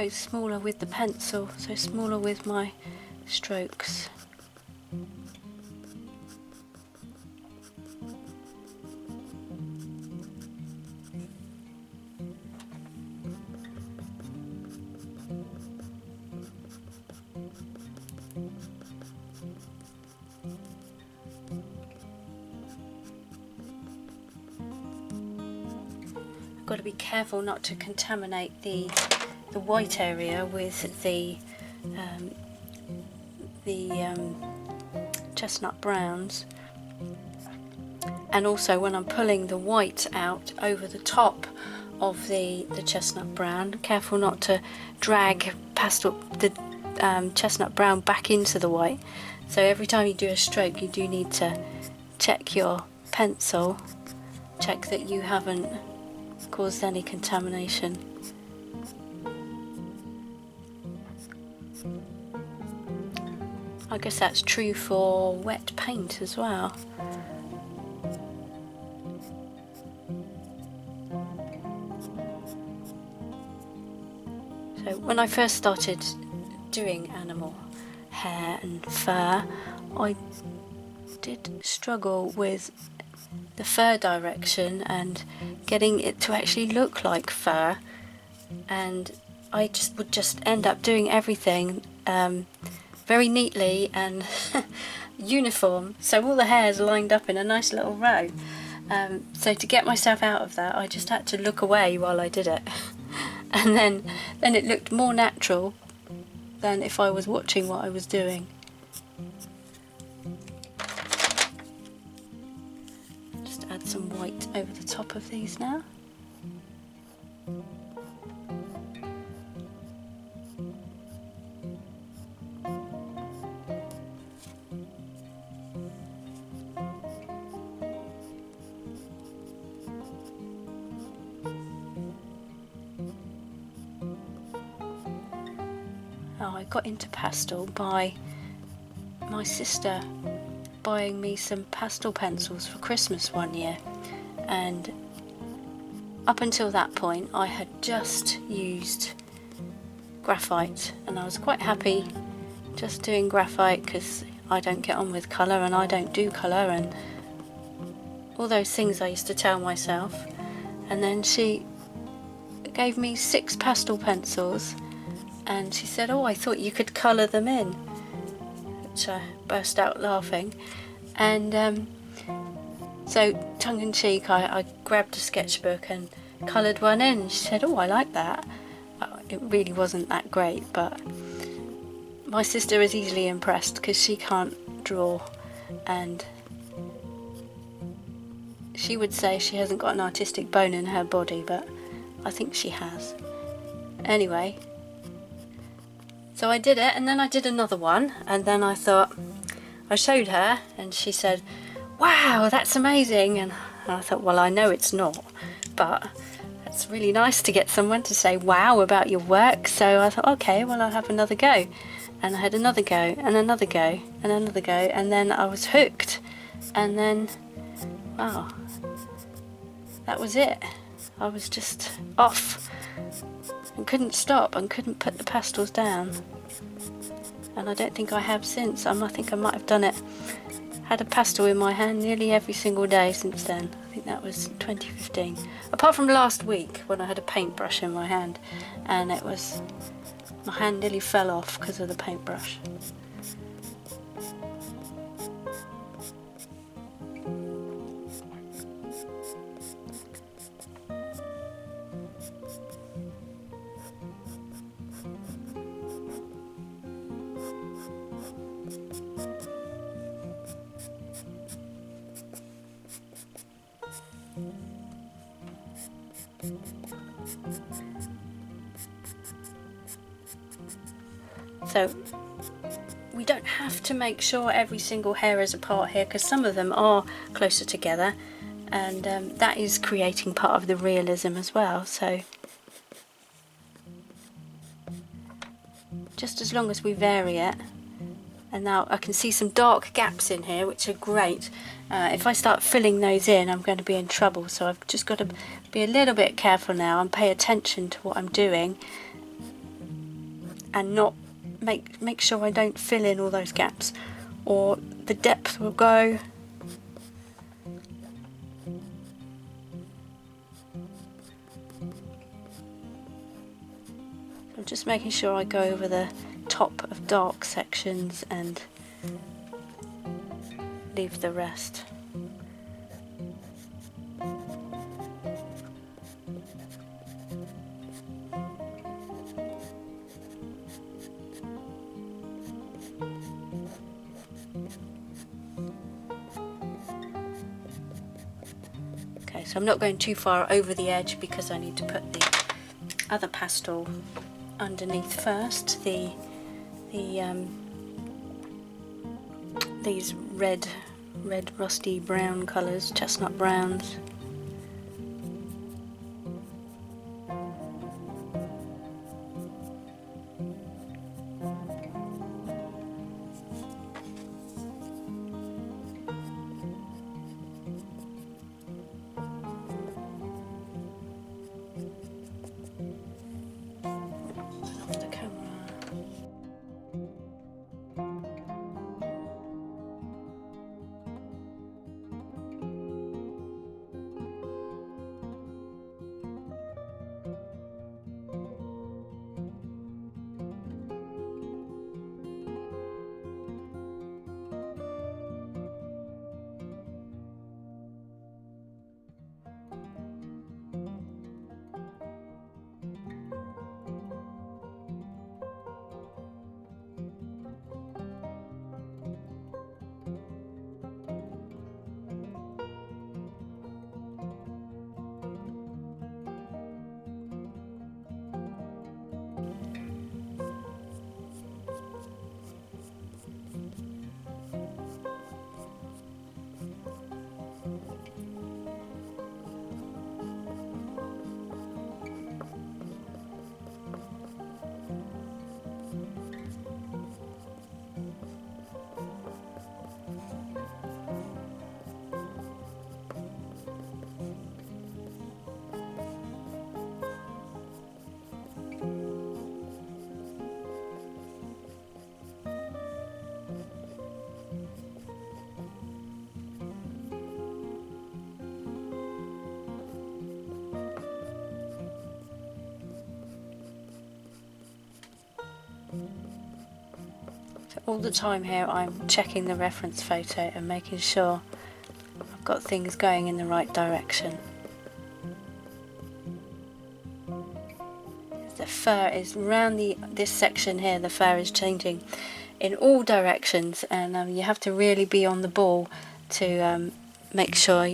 go smaller with the pencil, so smaller with my strokes. Got to be careful not to contaminate the white area with the chestnut browns, and also when I'm pulling the white out over the top of the chestnut brown, careful not to drag the chestnut brown back into the white. So every time you do a stroke, you do need to check your pencil, check that you haven't caused any contamination. I guess that's true for wet paint as well. So when I first started doing animal hair and fur, I did struggle with the fur direction and getting it to actually look like fur, and I would just end up doing everything very neatly and uniform, so all the hairs lined up in a nice little row. So to get myself out of that, I just had to look away while I did it, and then it looked more natural than if I was watching what I was doing. Add some white over the top of these now. I got into pastel by my sister buying me some pastel pencils for Christmas one year, and up until that point I had just used graphite, and I was quite happy just doing graphite because I don't get on with colour and I don't do colour and all those things I used to tell myself. And then she gave me 6 pastel pencils and she said, "Oh, I thought you could colour them in," which I burst out laughing. And so tongue-in-cheek I grabbed a sketchbook and coloured one in, and she said, "Oh, I like that." It really wasn't that great, but my sister is easily impressed because she can't draw, and she would say she hasn't got an artistic bone in her body, but I think she has. Anyway, so I did it, and then I did another one, and then I thought, I showed her and she said, "Wow, that's amazing," and I thought, well, I know it's not, but it's really nice to get someone to say wow about your work. So I thought, okay, well, I'll have another go. And I had another go and another go and another go, and then I was hooked, and then wow, that was it. I was just off and couldn't stop and couldn't put the pastels down, and I don't think I have since. I think I might have done it, had a pastel in my hand nearly every single day since then. I think that was 2015, apart from last week when I had a paintbrush in my hand and it was, my hand nearly fell off because of the paintbrush. So we don't have to make sure every single hair is apart here, because some of them are closer together, and that is creating part of the realism as well. So just as long as we vary it. And now I can see some dark gaps in here, which are great. If I start filling those in, I'm going to be in trouble, so I've just got to be a little bit careful now and pay attention to what I'm doing and not make sure I don't fill in all those gaps, or the depth will go. I'm just making sure I go over the top of dark sections and leave the rest. Okay, so I'm not going too far over the edge because I need to put the other pastel underneath first. These red rusty brown colours, chestnut browns. All the time here I'm checking the reference photo and making sure I've got things going in the right direction. The fur is round this section here, the fur is changing in all directions, and you have to really be on the ball to make sure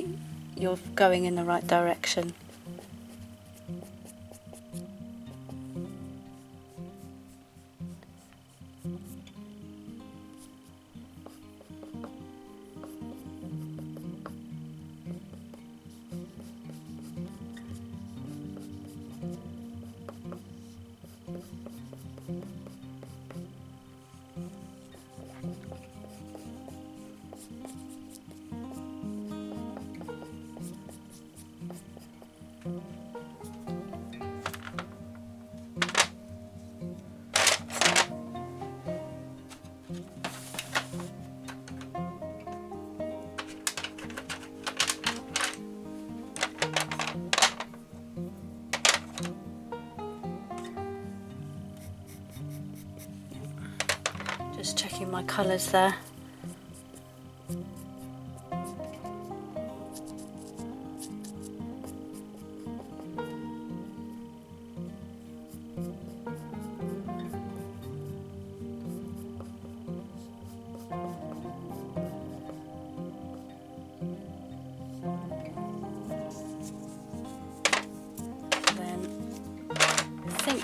you're going in the right direction. Just checking my colours there.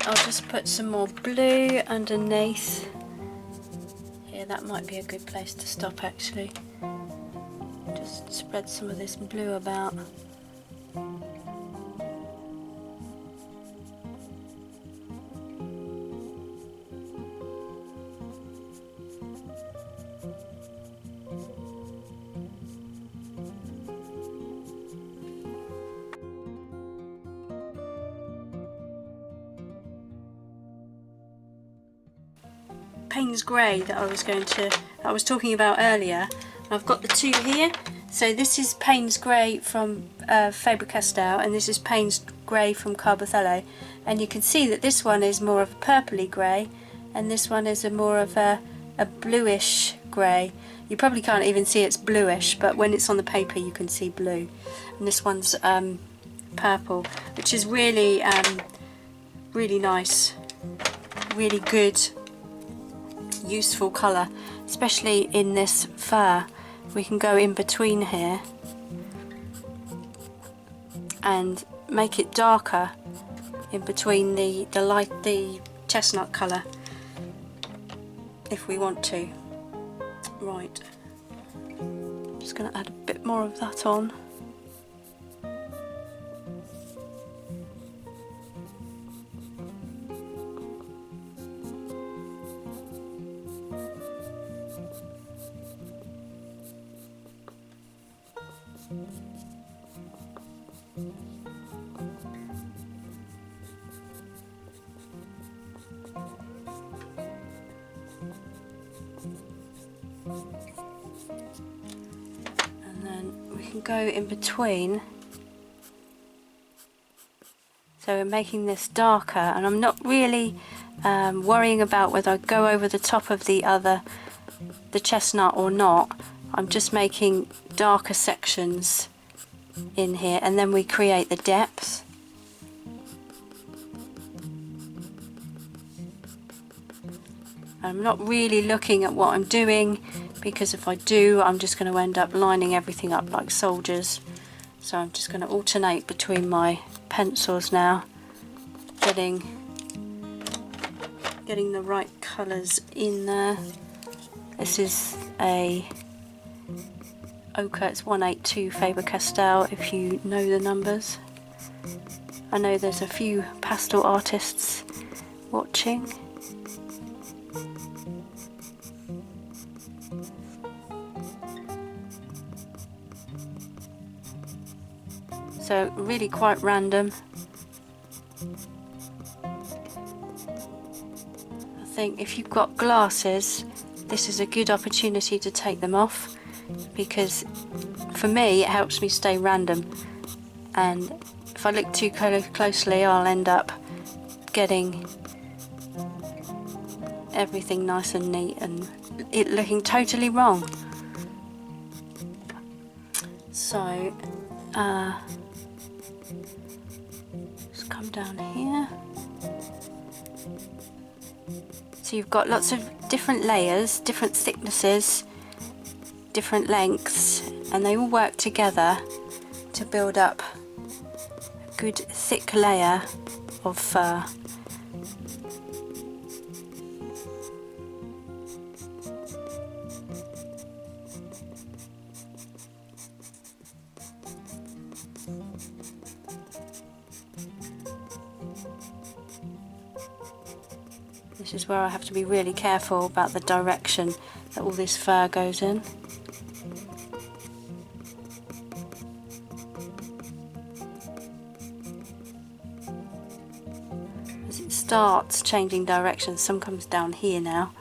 I'll just put some more blue underneath. Here, that might be a good place to stop actually. Just spread some of this blue about. Payne's Grey that I was talking about earlier. I've got the two here. So this is Payne's Grey from Faber-Castell, and this is Payne's Grey from Carbothello. And you can see that this one is more of a purpley grey, and this one is more of a bluish grey. You probably can't even see it's bluish, but when it's on the paper you can see blue. And this one's purple, which is really really nice, really good, useful colour, especially in this fur. We can go in between here and make it darker in between the chestnut colour if we want to. Right, I'm just going to add a bit more of that on. And then we can go in between. So we're making this darker, and I'm not really worrying about whether I go over the top of the chestnut or not. I'm just making darker sections in here, and then we create the depth. I'm not really looking at what I'm doing, because if I do, I'm just going to end up lining everything up like soldiers. So I'm just going to alternate between my pencils now, getting the right colours in there. This is a ochre, it's 182 Faber-Castell, if you know the numbers. I know there's a few pastel artists watching. So really quite random. I think if you've got glasses, this is a good opportunity to take them off, because for me it helps me stay random, and if I look too closely I'll end up getting everything nice and neat and it looking totally wrong. So just come down here. So you've got lots of different layers, different thicknesses, different lengths, and they all work together to build up a good thick layer of fur. This is where I have to be really careful about the direction that all this fur goes in. As it starts changing direction, some comes down here now.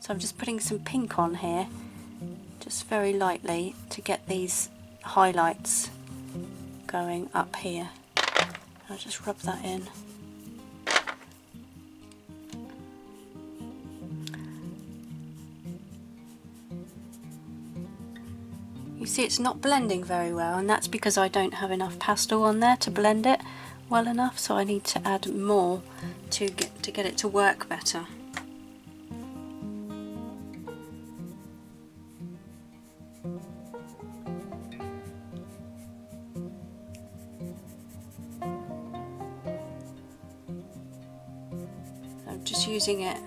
So I'm just putting some pink on here, just very lightly, to get these highlights going up here. I'll just rub that in. You see it's not blending very well, and that's because I don't have enough pastel on there to blend it well enough, so I need to add more to get it to work better. I'm just using it,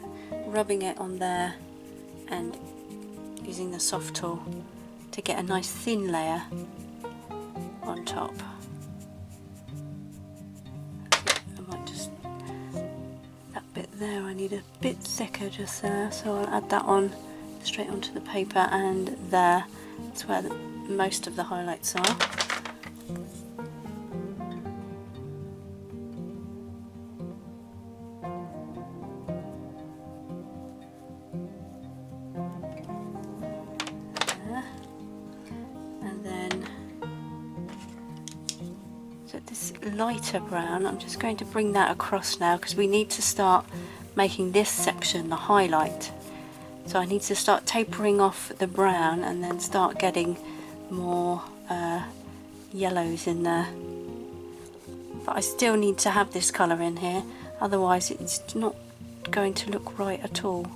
rubbing it on there and using the soft tool to get a nice thin layer on top. I might just, that bit there, I need a bit thicker just there, so I'll add that on straight onto the paper, and there, that's where most of the highlights are. This lighter brown, I'm just going to bring that across now, because we need to start making this section the highlight. So I need to start tapering off the brown and then start getting more yellows in there. But I still need to have this colour in here, otherwise it's not going to look right at all.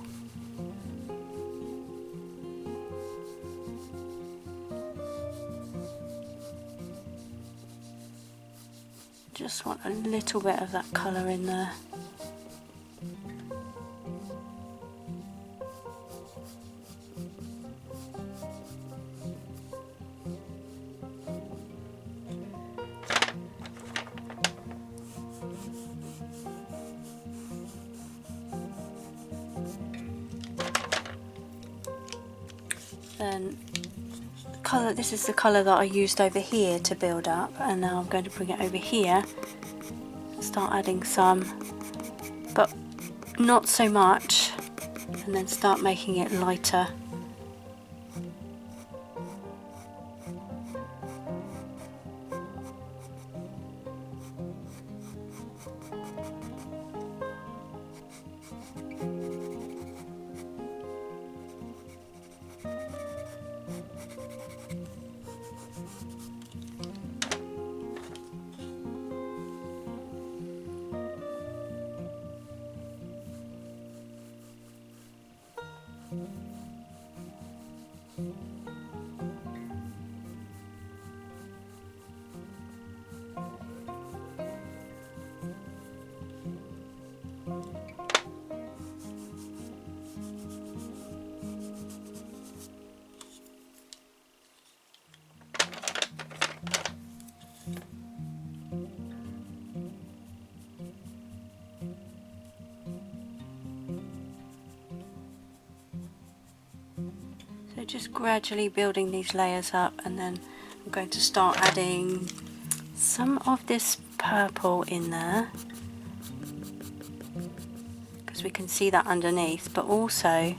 Just want a little bit of that colour in there. Then colour, this is the colour that I used over here to build up, and now I'm going to bring it over here, start adding some, but not so much, and then start making it lighter. So just gradually building these layers up, and then I'm going to start adding some of this purple in there, because we can see that underneath, but also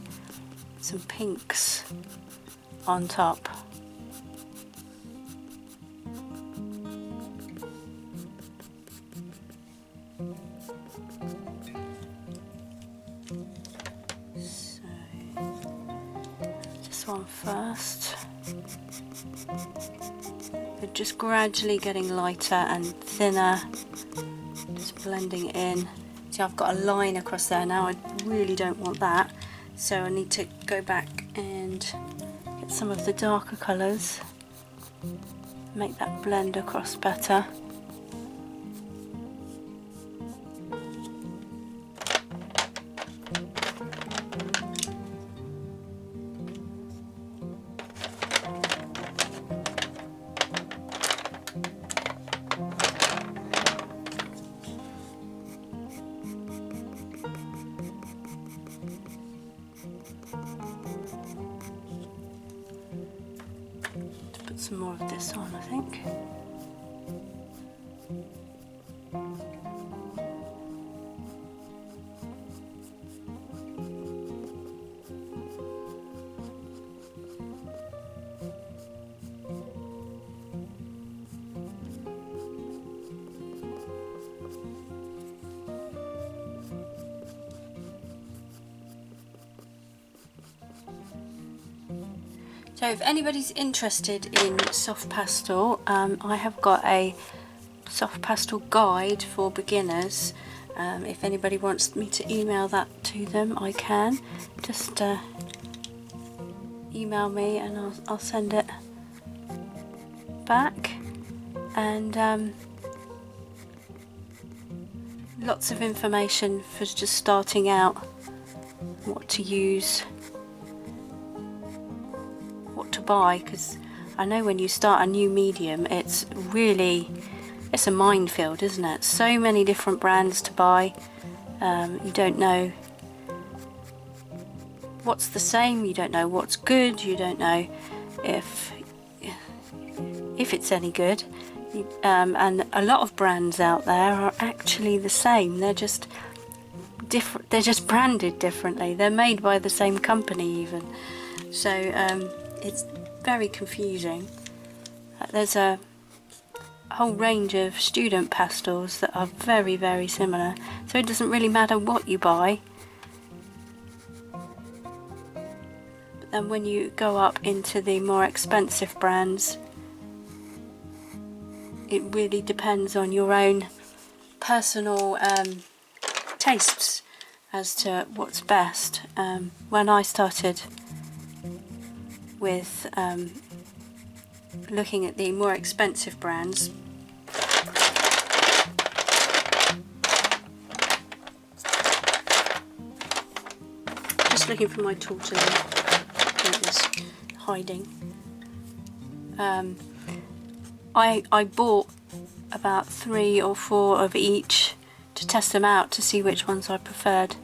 some pinks on top. One first, but just gradually getting lighter and thinner, just blending in. See, I've got a line across there now. I really don't want that, so I need to go back and get some of the darker colours, make that blend across better. Some more of this on, I think. So if anybody's interested in soft pastel, I have got a soft pastel guide for beginners. If anybody wants me to email that to them, I can. Just email me and I'll send it back. And lots of information for just starting out, what to use, what to buy, because I know when you start a new medium it's a minefield, isn't it? So many different brands to buy. You don't know what's the same, you don't know what's good, you don't know if it's any good. And a lot of brands out there are actually the same, they're just different, they're just branded differently, they're made by the same company even. So it's very confusing. There's a whole range of student pastels that are very, very similar, so it doesn't really matter what you buy. But then when you go up into the more expensive brands, it really depends on your own personal tastes as to what's best. When I started with looking at the more expensive brands, just looking for my tool today, it was hiding. I bought about 3 or 4 of each to test them out to see which ones I preferred,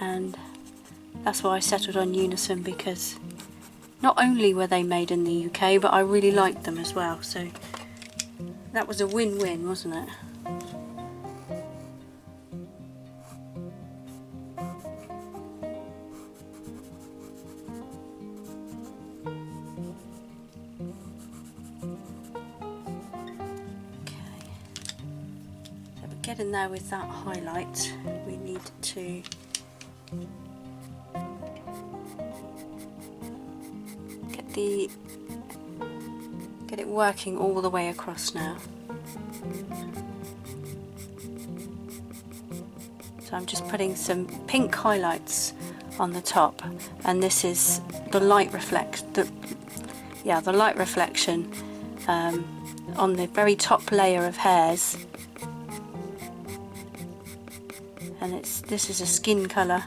and that's why I settled on Unison, because not only were they made in the UK, but I really liked them as well, so that was a win-win, wasn't it? Get in there with that highlight. We need to get it working all the way across now. So I'm just putting some pink highlights on the top, and this is the light the light reflection on the very top layer of hairs. And this is a skin colour,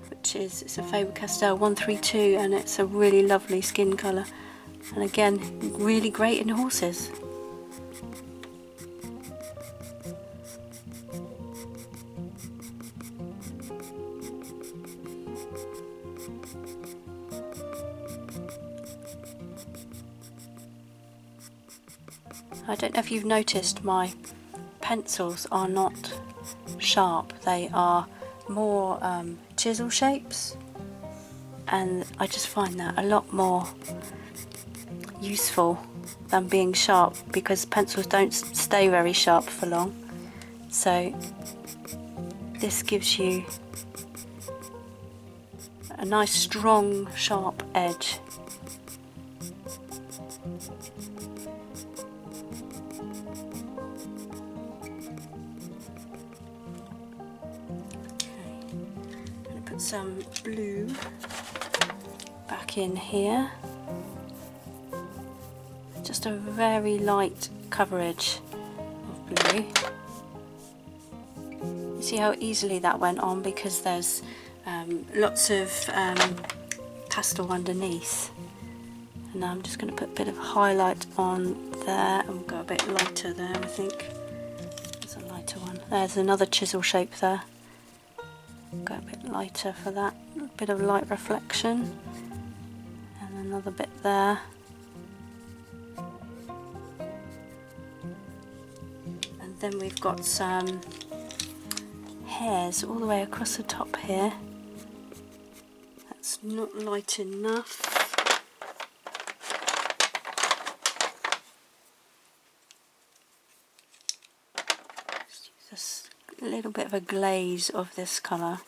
which is, it's a Faber-Castell 132, and it's a really lovely skin colour, and again really great in horses. I don't know if you've noticed, my pencils are not sharp, they are more chisel shapes, and I just find that a lot more useful than being sharp, because pencils don't stay very sharp for long, so this gives you a nice strong sharp edge. Some blue back in here, just a very light coverage of blue. You see how easily that went on, because there's lots of pastel underneath, and now I'm just going to put a bit of highlight on there, and we'll go a bit lighter there. I think there's a lighter one. There's another chisel shape there. Go a bit lighter for that, a bit of light reflection, and another bit there. And then we've got some hairs all the way across the top here. That's not light enough. Just use a little bit of a glaze of this colour.